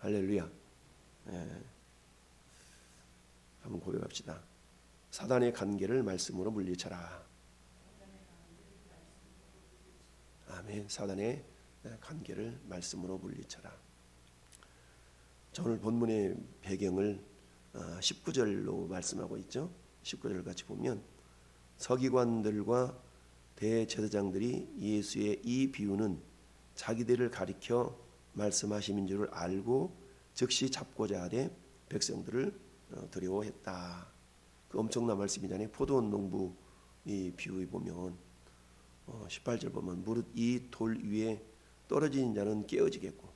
할렐루야. 예. 한번 고백합시다. 사단의 관계를 말씀으로 물리쳐라. 아멘. 사단의 관계를 말씀으로 물리쳐라. 자, 오늘 본문의 배경을 19절로 말씀하고 있죠. 19절 같이 보면 서기관들과 대제사장들이 예수의 이 비유는 자기들을 가리켜 말씀하심인 줄을 알고 즉시 잡고자 하되 백성들을 두려워했다. 그 엄청난 말씀이잖아요. 포도원 농부 이 비유에 보면 18절 보면 무릇 이 돌 위에 떨어지는 자는 깨어지겠고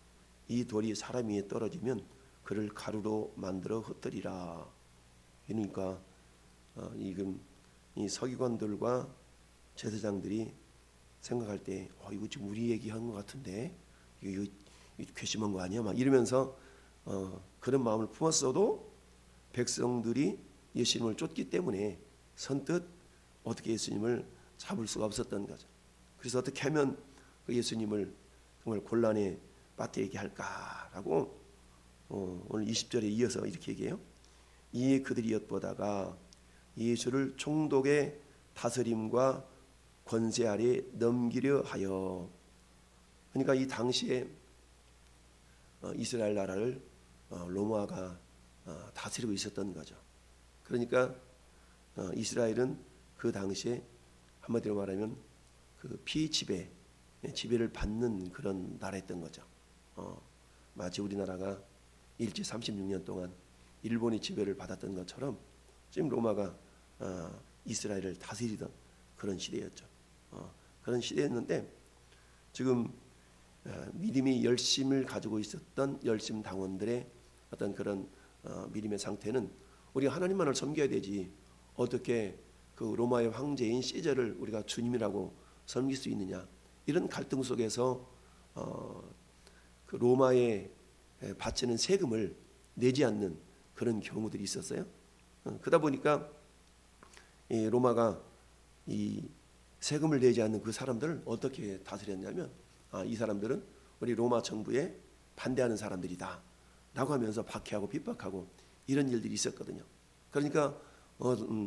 이 돌이 사람 위에 떨어지면 그를 가루로 만들어 흩뜨리라. 그러니까 이 서기관들과 제사장들이 생각할 때 이거 지금 우리 얘기한 것 같은데 이거 괘씸한 거 아니야? 막 이러면서 그런 마음을 품었어도 백성들이 예수님을 쫓기 때문에 선뜻 어떻게 예수님을 잡을 수가 없었던 거죠. 그래서 어떻게 하면 그 예수님을 정말 곤란에 빠뜨리게 할까라고 오늘 20절에 이어서 이렇게 얘기해요. 이에 그들이 엿보다가 예수를 총독의 다스림과 권세 아래 넘기려 하여. 그러니까 이 당시에 이스라엘 나라를 로마가 다스리고 있었던 거죠. 그러니까 이스라엘은 그 당시에 한마디로 말하면 그 지배를 받는 그런 나라였던 거죠. 마치 우리나라가 일제 36년 동안 일본의 지배를 받았던 것처럼 지금 로마가 이스라엘을 다스리던 그런 시대였죠. 그런 시대였는데 지금 믿음이 열심을 가지고 있었던 열심 당원들의 어떤 그런 믿음의 상태는 우리가 하나님만을 섬겨야 되지 어떻게 그 로마의 황제인 시저를 우리가 주님이라고 섬길 수 있느냐, 이런 갈등 속에서 그 로마에 바치는 세금을 내지 않는 그런 경우들이 있었어요. 그러다 보니까 이 로마가 이 세금을 내지 않는 그 사람들을 어떻게 다스렸냐면 이 사람들은 우리 로마 정부에 반대하는 사람들이다 라고 하면서 박해하고 핍박하고 이런 일들이 있었거든요. 그러니까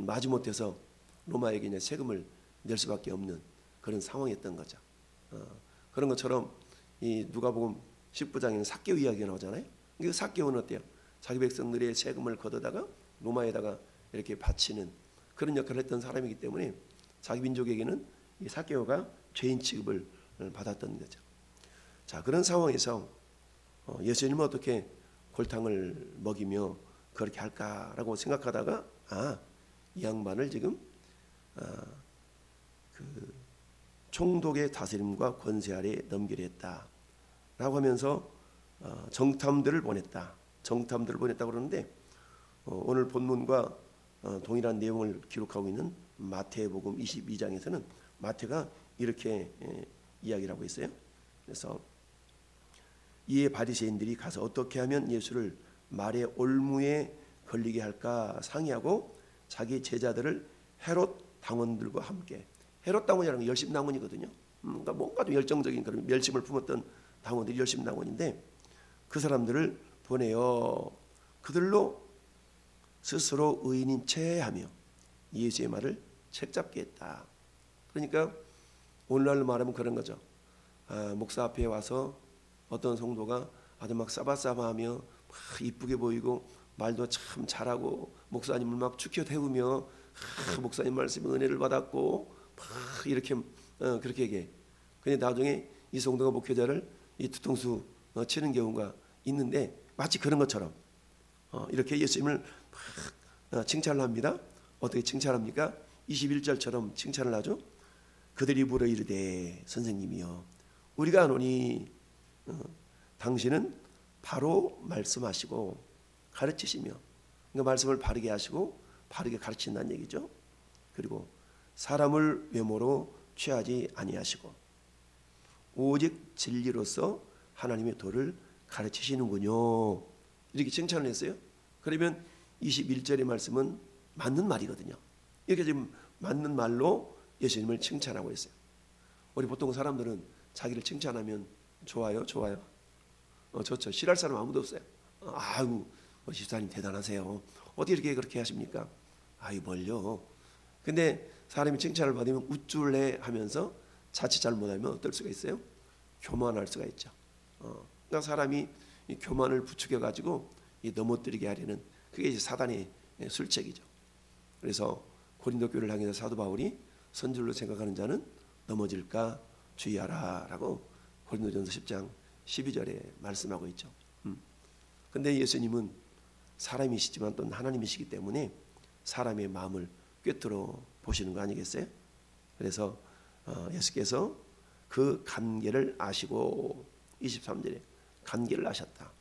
마지못해서 로마에게 이제 세금을 낼 수밖에 없는 그런 상황이었던 거죠. 그런 것처럼 이 누가복음 19장에는 삭개오 이야기가 나오잖아요. 그 삭개오는 어때요? 자기 백성들의 세금을 걷어다가 로마에다가 이렇게 바치는 그런 역할을 했던 사람이기 때문에 자기 민족에게는 이 삭개오가 죄인 취급을 받았던 거죠. 자, 그런 상황에서 예수님은 어떻게 골탕을 먹이며 그렇게 할까라고 생각하다가 이 양반을 지금 그 총독의 다스림과 권세 아래 넘기려 했다라고 하면서 정탐들을 보냈다. 정탐들을 보냈다고 그러는데 오늘 본문과 동일한 내용을 기록하고 있는 마태복음 22장에서는 마태가 이렇게 이야기를 하고 있어요. 그래서 이에 바리새인들이 가서 어떻게 하면 예수를 말의 올무에 걸리게 할까 상의하고 자기 제자들을 헤롯 당원들과 함께, 헤롯 당원이라는 게 열심 당원이거든요. 그러니까 뭔가 좀 열정적인 그런 멸심을 품었던 당원들이 열심 당원인데 그 사람들을 보내어 그들로 스스로 의인인 채 하며 예수의 말을 책잡게 했다. 그러니까 오늘날로 말하면 그런 거죠. 목사 앞에 와서 어떤 성도가 아주 막 싸바싸바하며 막 이쁘게 보이고 말도 참 잘하고 목사님을 막 축혀 태우며 목사님 말씀에 은혜를 받았고 막 이렇게 그렇게 얘기해. 근데 나중에 이 성도가 목회자를 이 뒤통수 치는 경우가 있는데 마치 그런 것처럼 이렇게 예수님을 막 칭찬을 합니다. 어떻게 칭찬합니까? 21절처럼 칭찬을 하죠. 그들이 물어 이르되 선생님이여 우리가 아노니 당신은 바로 말씀하시고 가르치시며, 그러니까 말씀을 바르게 하시고 바르게 가르친다는 얘기죠. 그리고 사람을 외모로 취하지 아니하시고 오직 진리로서 하나님의 도를 가르치시는군요. 이렇게 칭찬을 했어요. 그러면 21절의 말씀은 맞는 말이거든요. 이렇게 지금 맞는 말로 예수님을 칭찬하고 있어요. 우리 보통 사람들은 자기를 칭찬하면 좋아요? 좋죠. 싫어할 사람 아무도 없어요. 아이고 집사님 대단하세요. 어떻게 이렇게 그렇게 하십니까? 아이 뭘요. 근데 사람이 칭찬을 받으면 우쭐해 하면서 자칫 잘못하면 어떨 수가 있어요? 교만할 수가 있죠. 그러니까 사람이 이 교만을 부추겨 가지고 넘어뜨리게 하려는 그게 이제 사단의 술책이죠. 그래서 고린도 교회를 향해서 사도 바울이 선줄로 생각하는 자는 넘어질까 주의하라라고 고린도전서 10장 12절에 말씀하고 있죠. 근데 예수님은 사람이시지만 또 하나님이시기 때문에 사람의 마음을 꿰뚫어 보시는 거 아니겠어요? 그래서 예수께서 그 관계를 아시고 23절에 관계를 아셨다.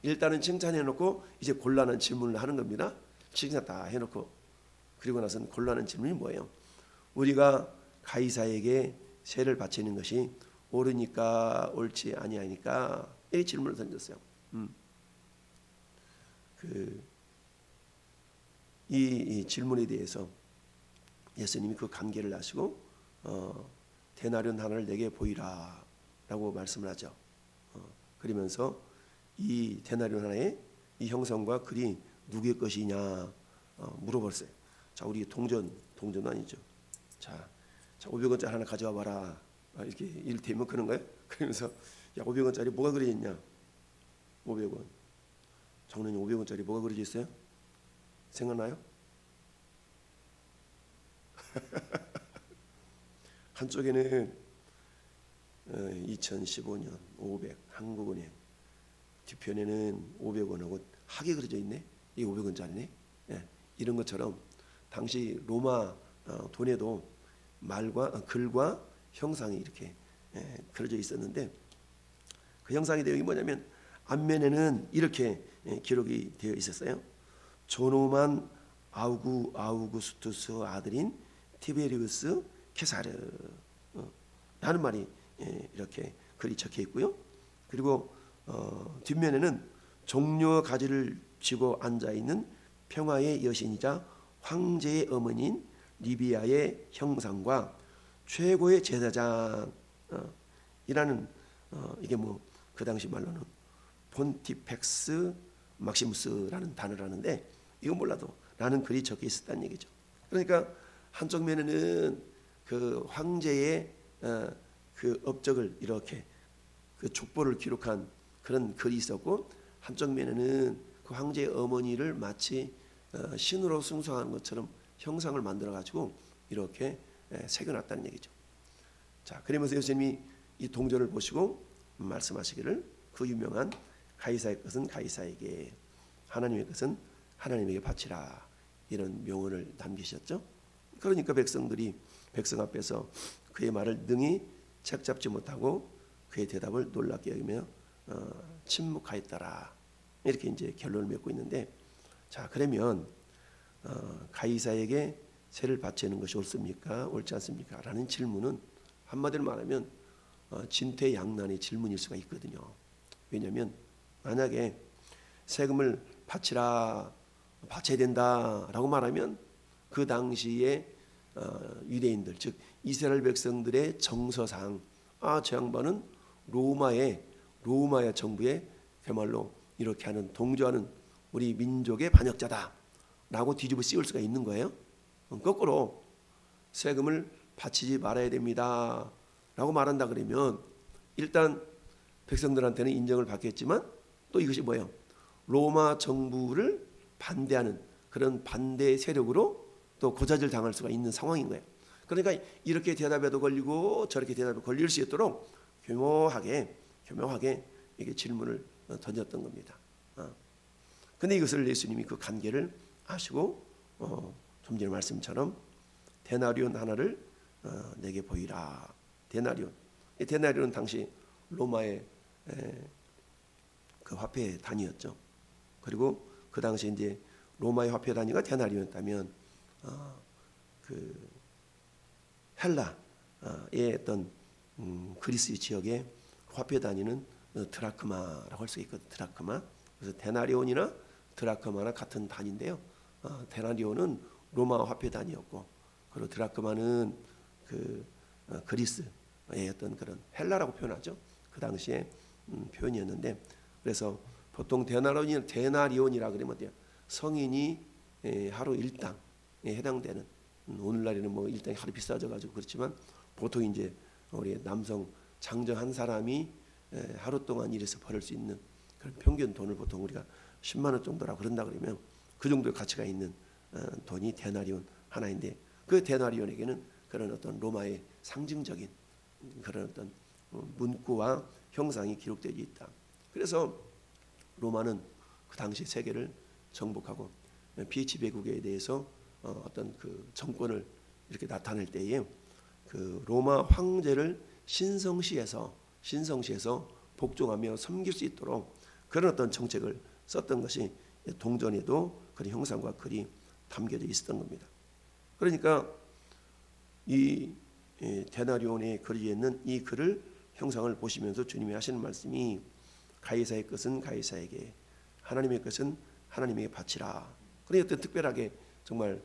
일단은 칭찬해놓고 이제 곤란한 질문을 하는 겁니다. 칭찬 다 해놓고 그리고 나서는 곤란한 질문이 뭐예요? 우리가 가이사에게 세를 바치는 것이 옳으니까 옳지 아니하니까 이 질문을 던졌어요. 이 질문에 대해서 예수님이 그 관계를 아시고 데나리온 하나를 내게 보이라 라고 말씀을 하죠. 그러면서 이 데나리온 하나의 이 형상과 글이 누구의 것이냐 물어봤어요. 자, 우리 동전 아니죠. 자 500원짜리 하나 가져와 봐라. 이렇게 이를테면 그런 거예요. 그러면서 야 500원짜리 뭐가 그려져 있냐? 500원. 장로님 500원짜리 뭐가 그려져 있어요? 생각나요? 한쪽에는 2015년 500 한국은행, 뒤편에는 500원하고 학이 그려져 있네. 이 500원짜리네. 예, 이런 것처럼 당시 로마 돈에도 말과 글과 형상이 이렇게 그려져 있었는데 그 형상의 내용이 뭐냐면 앞면에는 이렇게 기록이 되어 있었어요. 존엄한 아우구스투스 아들인 티베리우스 케사르 라는 말이 이렇게 글이 적혀 있고요. 그리고 뒷면에는 종려 가지를 쥐고 앉아 있는 평화의 여신이자 황제의 어머니인 리비아의 형상과 최고의 제사장 이라는 이게 뭐 그 당시 말로는 폰티펙스 막시무스라는 단어라는데 이건 몰라도 라는 글이 적혀 있었다는 얘기죠. 그러니까 한쪽 면에는 그 황제의 그 업적을 이렇게 그 족보를 기록한 그런 글이 있었고 한쪽 면에는 그 황제의 어머니를 마치 신으로 숭상하는 것처럼 형상을 만들어 가지고 이렇게 새겨놨다는 얘기죠. 자, 그러면서 예수님이 이 동전을 보시고 말씀하시기를 그 유명한 가이사의 것은 가이사에게 하나님의 것은 하나님에게 바치라 이런 명언을 남기셨죠. 그러니까 백성 앞에서 그의 말을 능히 책잡지 못하고 그의 대답을 놀랍게 여기며 침묵하였더라. 이렇게 이제 결론을 맺고 있는데, 자 그러면 가이사에게 세를 바치는 것이 옳습니까? 옳지 않습니까? 라는 질문은 한마디로 말하면 진퇴양난의 질문일 수가 있거든요. 왜냐하면 만약에 세금을 바쳐야 된다라고 말하면 그 당시에 유대인들 즉 이스라엘 백성들의 정서상 저 양반은 로마의 정부에 그야말로 이렇게 하는 동조하는 우리 민족의 반역자다라고 뒤집어 씌울 수가 있는 거예요. 거꾸로 세금을 바치지 말아야 됩니다 라고 말한다 그러면 일단 백성들한테는 인정을 받겠지만 또 이것이 뭐예요? 로마 정부를 반대하는 그런 반대 세력으로 또 고자질 당할 수가 있는 상황인 거예요. 그러니까 이렇게 대답해도 걸리고 저렇게 대답해도 걸릴 수 있도록 교묘하게 이게 질문을 던졌던 겁니다. 근데 이것을 예수님이 그 관계를 아시고 좀 전에 말씀처럼 데나리온 하나를 내게 보이라. 데나리온 당시 로마의 그 화폐 단위였죠. 그리고 그 당시 이제 로마의 화폐 단위가 데나리온이었다면 그 헬라의 어떤 그리스 지역의 화폐 단위는 드라크마라고 할 수 있거든요. 드라크마. 그래서 데나리온이나 드라크마나 같은 단위인데요. 데나리온은 로마 화폐 단위였고, 그리고 드라크마는 그 그리스의 어떤 그런 헬라라고 표현하죠. 그 당시에 표현이었는데, 그래서 보통 데나리온이라 그러면 어때요? 성인이 하루 일당에 해당되는, 오늘날에는 뭐 일당이 하루 비싸져 가지고 그렇지만 보통 이제 우리 남성 장정 한 사람이 하루 동안 일해서 벌을 수 있는 그런 평균 돈을 보통 우리가 10만 원 정도라고 그런다 그러면 그 정도의 가치가 있는 돈이 데나리온 하나인데, 그 데나리온에게는 그런 어떤 로마의 상징적인 그런 어떤 문구와 형상이 기록되어 있다. 그래서 로마는 그 당시 세계를 정복하고 비지배국에 대해서 어떤 그 정권을 이렇게 나타낼 때에 그 로마 황제를 신성시해서 복종하며 섬길 수 있도록 그런 어떤 정책을 썼던 것이 동전에도 그런 형상과 글이 담겨져 있었던 겁니다. 그러니까 이 데나리온에 그려져 있는 이 글을 형상을 보시면서 주님이 하시는 말씀이 가이사의 것은 가이사에게, 하나님의 것은 하나님에게 바치라. 그러니 어떤 특별하게 정말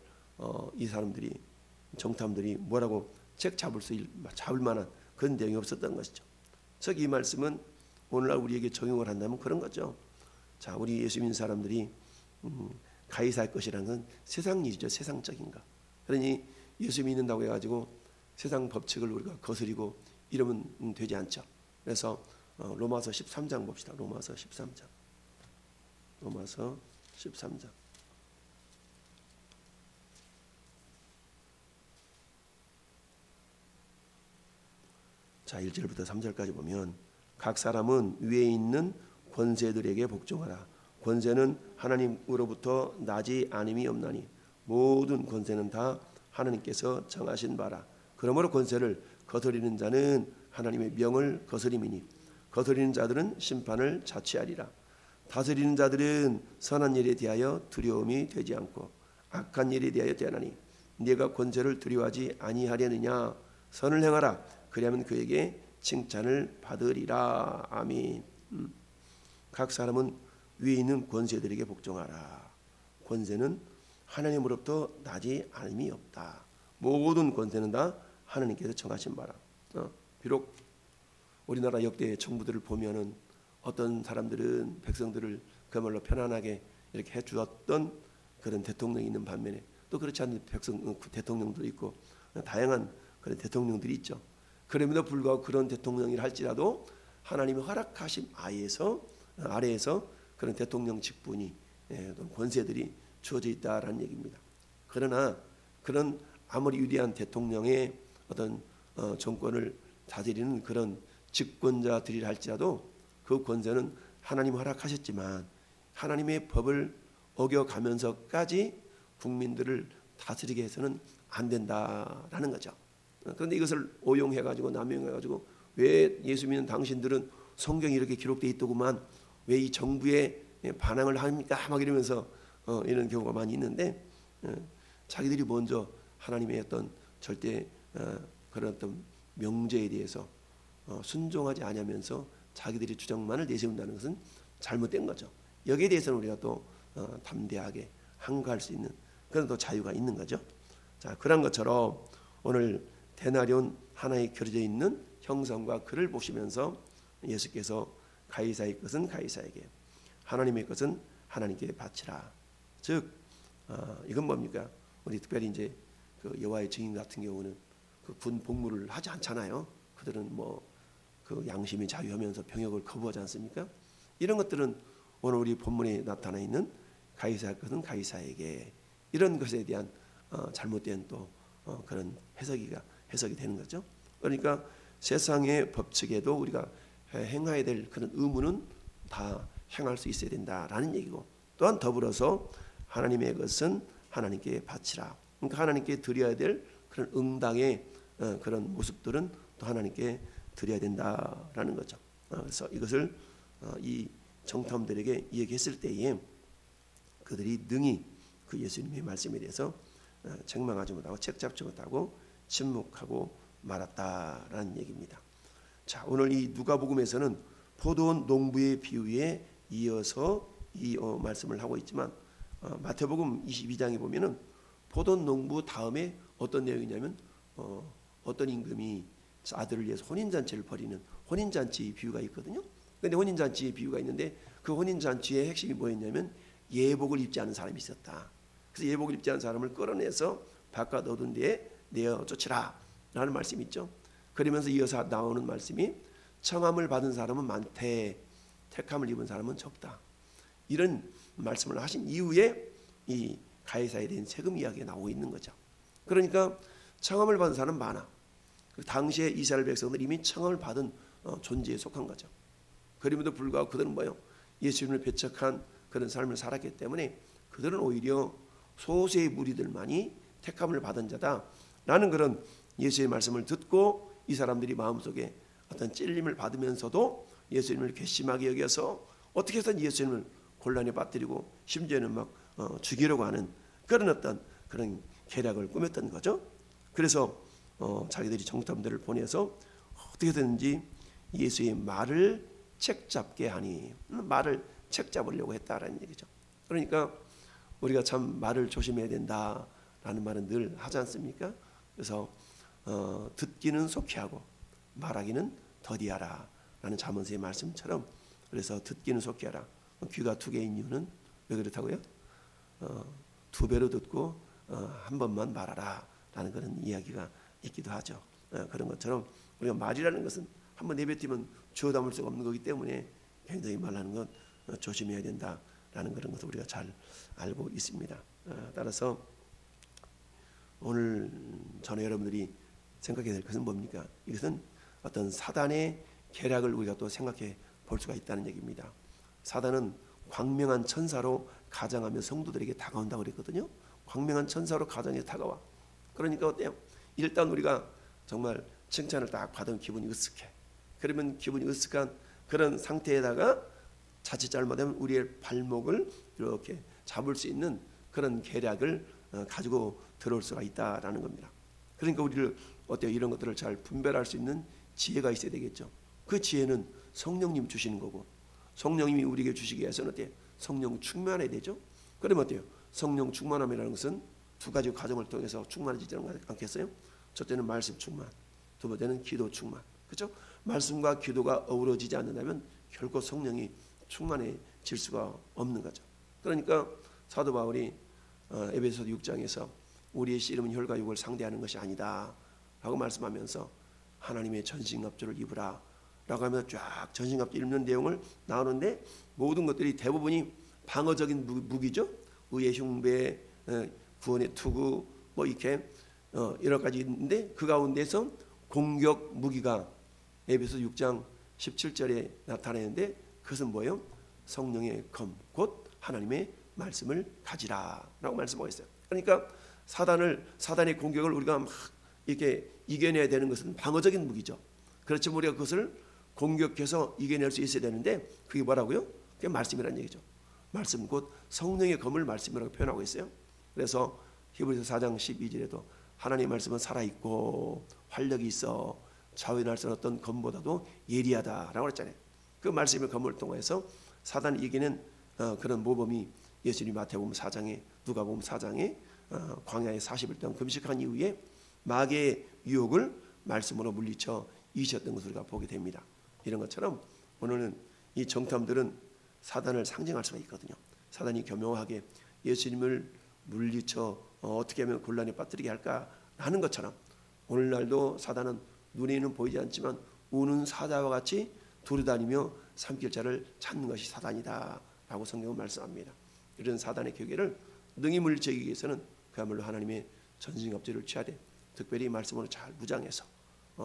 이 사람들이 정탐들이 뭐라고 책 잡을 만한 그런 내용이 없었던 것이죠. 즉 이 말씀은 오늘날 우리에게 적용을 한다면 그런 거죠. 자, 우리 예수 믿는 사람들이 가이사의 것이라는 건 세상 일이죠. 세상적인 거. 그러니 예수 믿는다고 해가지고 세상 법칙을 우리가 거스리고 이러면 되지 않죠. 그래서 로마서 13장 봅시다. 로마서 13장. 자, 1절부터 3절까지 보면 각 사람은 위에 있는 권세들에게 복종하라. 권세는 하나님으로부터 나지 않음이 없나니 모든 권세는 다 하나님께서 정하신 바라. 그러므로 권세를 거스리는 자는 하나님의 명을 거스림이니 거스리는 자들은 심판을 자취하리라. 다스리는 자들은 선한 일에 대하여 두려움이 되지 않고 악한 일에 대하여 대하나니 네가 권세를 두려워하지 아니하려느냐. 선을 행하라. 그리하면 그에게 칭찬을 받으리라. 아멘. 각 사람은 위에 있는 권세들에게 복종하라. 권세는 하나님으로부터 나지 않음이 없다. 모든 권세는 다 하나님께서 정하신 바라. 비록 우리나라 역대 정부들을 보면은 어떤 사람들은 백성들을 그야말로 편안하게 이렇게 해주었던 그런 대통령이 있는 반면에 또 그렇지 않은 대통령도 있고 다양한 그런 대통령들이 있죠. 그럼에도 불구하고 그런 대통령이라 할지라도 하나님의 허락하심 아래에서 그런 대통령 직분이 권세들이 주어져 있다라는 얘기입니다. 그러나 그런 아무리 위대한 대통령의 어떤 정권을 다스리는 그런 집권자들이라 할지라도 그 권세는 하나님 허락하셨지만 하나님의 법을 어겨가면서까지 국민들을 다스리게 해서는 안 된다라는 거죠. 그런데 이것을 오용해가지고 남용해가지고 왜 예수 믿는 당신들은 성경이 이렇게 기록되어 있더구만 왜 이 정부에 반항을 합니까? 막 이러면서 이런 경우가 많이 있는데 자기들이 먼저 하나님의 어떤 절대 그런 어떤 명제에 대해서 순종하지 않으면서 자기들이 주장만을 내세운다는 것은 잘못된 거죠. 여기에 대해서는 우리가 또 담대하게 항거할 수 있는 그런 또 자유가 있는 거죠. 자, 그런 것처럼 오늘 데나리온 하나에 그려져 있는 형상과 글을 보시면서 예수께서 가이사의 것은 가이사에게, 하나님의 것은 하나님께 바치라. 즉 이건 뭡니까? 우리 특별히 이제 그 여호와의 증인 같은 경우는 그 군 복무를 하지 않잖아요. 그들은 뭐 그 양심이 자유하면서 병역을 거부하지 않습니까? 이런 것들은 오늘 우리 본문에 나타나 있는 가이사의 것은 가이사에게, 이런 것에 대한 잘못된 또 그런 해석이 되는 거죠. 그러니까 세상의 법칙에도 우리가 행해야 될 그런 의무는 다 행할 수 있어야 된다라는 얘기고, 또한 더불어서 하나님의 것은 하나님께 바치라. 그러니까 하나님께 드려야 될 그런 응당의 그런 모습들은 또 하나님께 드려야 된다라는 거죠. 그래서 이것을 이 정탐들에게 이야기했을 때에 그들이 능히 그 예수님의 말씀에 대해서 책망하지 못하고 책잡지 못하고 침묵하고 말았다라는 얘기입니다. 자, 오늘 이 누가복음에서는 포도원 농부의 비유에 이어서 이 말씀을 하고 있지만 마태복음 22장에 보면은 포도원 농부 다음에 어떤 내용이냐면 어떤 임금이 아들을 위해서 혼인잔치를 벌이는 혼인잔치 비유가 있거든요. 근데 혼인잔치의 비유가 있는데 그 혼인잔치의 핵심이 뭐였냐면 예복을 입지 않은 사람이 있었다. 그래서 예복을 입지 않은 사람을 끌어내서 바깥 어두운 데에 내어 쫓으라 라는 말씀이 있죠. 그러면서 이어서 나오는 말씀이 청함을 받은 사람은 많되 택함을 입은 사람은 적다. 이런 말씀을 하신 이후에 이 가이사에 대한 세금 이야기가 나오고 있는 거죠. 그러니까 청함을 받은 사람은 많아. 당시에 이스라엘 백성들이 이미 청함을 받은 존재에 속한 거죠. 그럼에도 불구하고 그들은 뭐예요? 예수님을 배척한 그런 삶을 살았기 때문에 그들은 오히려 소수의 무리들만이 택함을 받은 자다라는 그런 예수의 말씀을 듣고 이 사람들이 마음속에 어떤 찔림을 받으면서도 예수님을 괘씸하게 여겨서 어떻게 해서든 예수님을 곤란에 빠뜨리고 심지어는 막 죽이려고 하는 그런 어떤 그런 계략을 꾸몄던 거죠. 그래서 자기들이 정탐들을 보내서 어떻게든지 예수의 말을 책잡게 하니, 말을 책잡으려고 했다라는 얘기죠. 그러니까 우리가 참 말을 조심해야 된다라는 말은 늘 하지 않습니까? 그래서 듣기는 속히 하고 말하기는 더디하라 라는 잠언서의 말씀처럼, 그래서 듣기는 속히 하라. 귀가 두 개인 이유는 왜 그렇다고요? 두 배로 듣고 한 번만 말하라 라는 그런 이야기가 있기도 하죠. 그런 것처럼 우리가 말이라는 것은 한번 내뱉으면 주워 담을 수가 없는 거기 때문에 굉장히 말하는 건 조심해야 된다라는 그런 것을 우리가 잘 알고 있습니다. 따라서 오늘 저는 여러분들이 생각해야 될 것은 뭡니까? 이것은 어떤 사단의 계략을 우리가 또 생각해 볼 수가 있다는 얘기입니다. 사단은 광명한 천사로 가장하며 성도들에게 다가온다고 그랬거든요. 광명한 천사로 가장해 다가와. 그러니까 어때요? 일단 우리가 정말 칭찬을 딱 받으면 기분이 으쓱해. 그러면 기분이 으쓱한 그런 상태에다가 자칫 잘못하면 우리의 발목을 이렇게 잡을 수 있는 그런 계략을 가지고 들어올 수가 있다라는 겁니다. 그러니까 우리를 어때요? 이런 것들을 잘 분별할 수 있는 지혜가 있어야 되겠죠. 그 지혜는 성령님 주시는 거고, 성령님이 우리에게 주시기 위해서는 어때요? 성령 충만해야 되죠. 그러면 어때요? 성령 충만함이라는 것은 두 가지 과정을 통해서 충만해지지 않겠어요? 첫째는 말씀 충만, 두 번째는 기도 충만. 그렇죠? 말씀과 기도가 어우러지지 않는다면 결코 성령이 충만해질 수가 없는 거죠. 그러니까 사도 바울이 에베소서 6장에서 우리의 씨름은 혈과 육을 상대하는 것이 아니다 라고 말씀하면서 하나님의 전신갑주를 입으라 라고 하면서 쫙 전신갑주 입는 내용을 나오는데, 모든 것들이 대부분이 방어적인 무기죠. 의의 흉배, 구원의 투구, 뭐 이렇게 여러 가지 있는데 그 가운데서 공격 무기가 에베소 6장 17절에 나타나는데 그것은 뭐예요? 성령의 검, 곧 하나님의 말씀을 가지라 라고 말씀하고 있어요. 그러니까 사단의 공격을 우리가 막 이렇게 이겨내야 되는 것은 방어적인 무기죠. 그렇지만 우리가 그것을 공격해서 이겨낼 수 있어야 되는데 그게 뭐라고요? 그게 말씀이라는 얘기죠. 말씀 곧 성령의 검을 말씀이라고 표현하고 있어요. 그래서 히브리서 4장 12절에도 하나님의 말씀은 살아있고 활력이 있어 좌우에 날선 어떤 검보다도 예리하다라고 했잖아요. 그 말씀의 검을 통해서 사단을 이기는 그런 모범이 예수님 마태복음 4장에, 누가복음 4장에 광야에 40일 동안 금식한 이후에 마귀의 유혹을 말씀으로 물리쳐 이기셨던 것을 우리가 보게 됩니다. 이런 것처럼 오늘은 이 정탐들은 사단을 상징할 수가 있거든요. 사단이 교묘하게 예수님을 물리쳐 어떻게 하면 곤란에 빠뜨리게 할까라는 것처럼 오늘날도 사단은 눈에는 보이지 않지만 우는 사자와 같이 두루다니며 삼킬 자를 찾는 것이 사단이다 라고 성경은 말씀합니다. 이런 사단의 계획을 능히 물리치기 위해서는 그야말로 하나님의 전신갑주를 취해야 돼. 특별히 말씀으로 잘 무장해서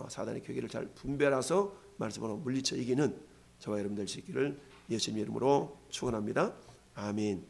사단의 계획을 잘 분별해서 말씀으로 물리쳐 이기는 저와 여러분 될 수 있기를 예수님 이름으로 축원합니다. 아멘.